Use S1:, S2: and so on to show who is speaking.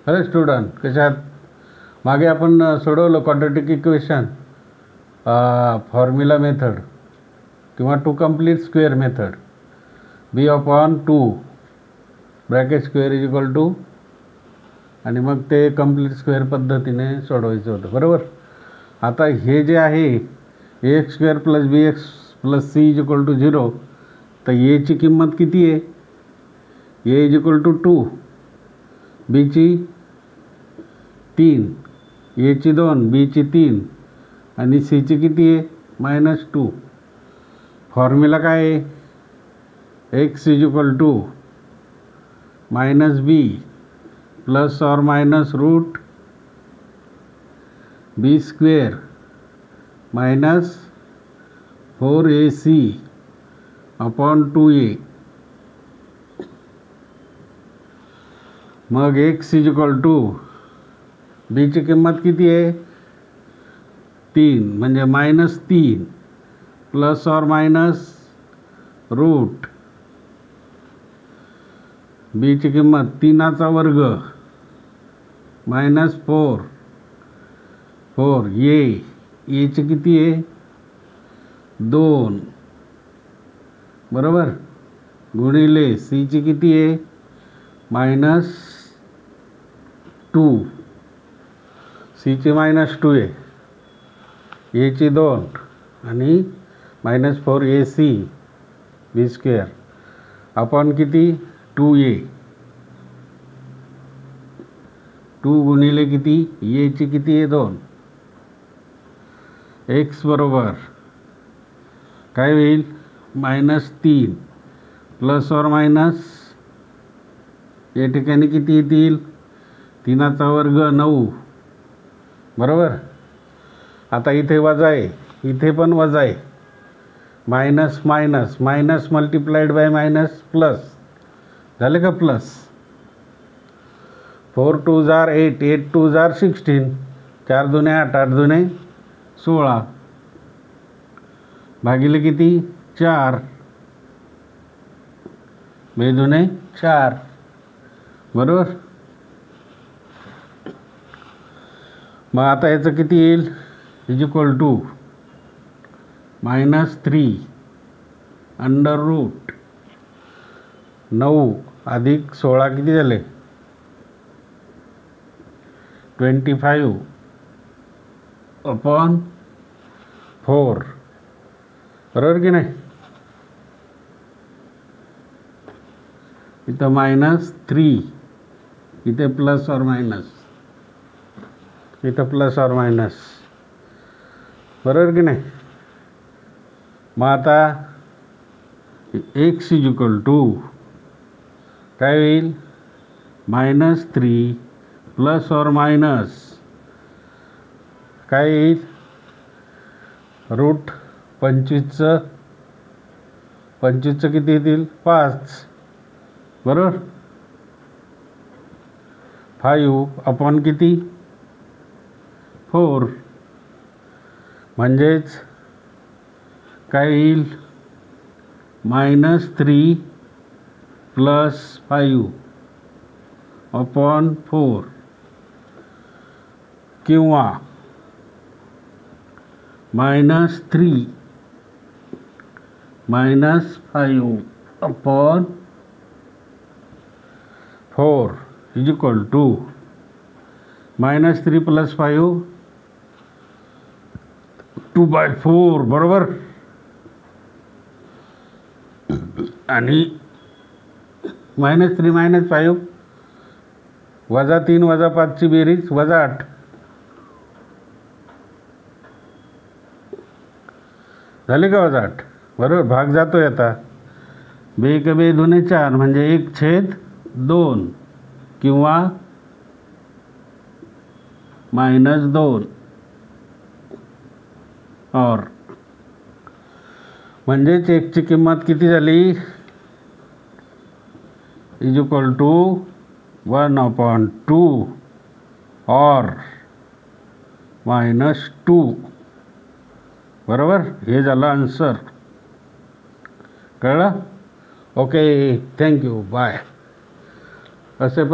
S1: Hello student, कशात? मागे आपण सोडवलं क्वाड्रॅटिक इक्वेशन फॉर्म्युला मेथड किंवा to complete square method. B upon two bracket square is equal to, आणि मग ते कंप्लीट स्क्वेअर पद्धतीने सोडवायचं होतं, बरोबर. आता हे जे आहे a x square plus b x plus c is equal to 0, तर एची किंमत किती आहे? ए इज इक्वल टू 2, बीची 3, एची 2, बीची 3 आणि सीची किती आहे? -2. फॉर्म्युला काय आहे? X is equal to minus b plus or minus root b square minus 4ac upon 2a. मग एक्स इज इक्वल टू बीची किंमत किती आहे? 3, म्हणजे -3 प्लस और मायनस रूट बीची किंमत 3चा वर्ग -4 एची किती आहे? 2, बरोबर, गुणिले सीची किती आहे? -2, सीची -2 आहे, एची 2 आणि -4ac बी स्क्वेअर अपॉन किती? 2a. 2 गुणिले किती? एची किती आहे? 2. एक्स बरोबर काय होईल? -3 प्लस और मायनस, या ठिकाणी किती येतील? 3चा वर्ग 9, बरोबर. आता इथे वजा आहे, इथे पण वजा आहे, minus minus minus multiplied by minus plus, झाले का प्लस? 4 2 जार 8, 8 2 जार 16, 4 दुने 8, 8 दुने 16, भागिले किती? 4, 2 दुने 4, बरोबर. मग आता याचं किती येईल? Is equal to -3 under root 9 अधिक 16 किती झाले? 25 अपॉन 4, बरोबर की नाही. इथं -3, इथे प्लस और मायनस, इथं प्लस और मायनस, बरोबर की नाही. मग आता एक्स इज इक्वल टू काय होईल? -3 प्लस और मायनस काय येईल? रूट 25चं किती येतील? 5, बरोबर. 5 अपॉन किती? 4, म्हणजेच काय येईल? -3 प्लस 5 अपॉन 4, किंवा -3 minus 5 upon 4 is equal to -3 plus 5 2/4, बरोबर. आणि -3 मायनस 5 वजा 3 वजा 5ची बेरीज -8, झाले का? -8, बरोबर. भाग जातोय आता. 2 बे 2 4, म्हणजे 1/2 किंवा -2 और, म्हणजेच एकची किंमत किती झाली? इज इक्वल टू 1/2 और -2, बरोबर. हे झालं आन्सर. कळलं? Okay, thank you, bye. असे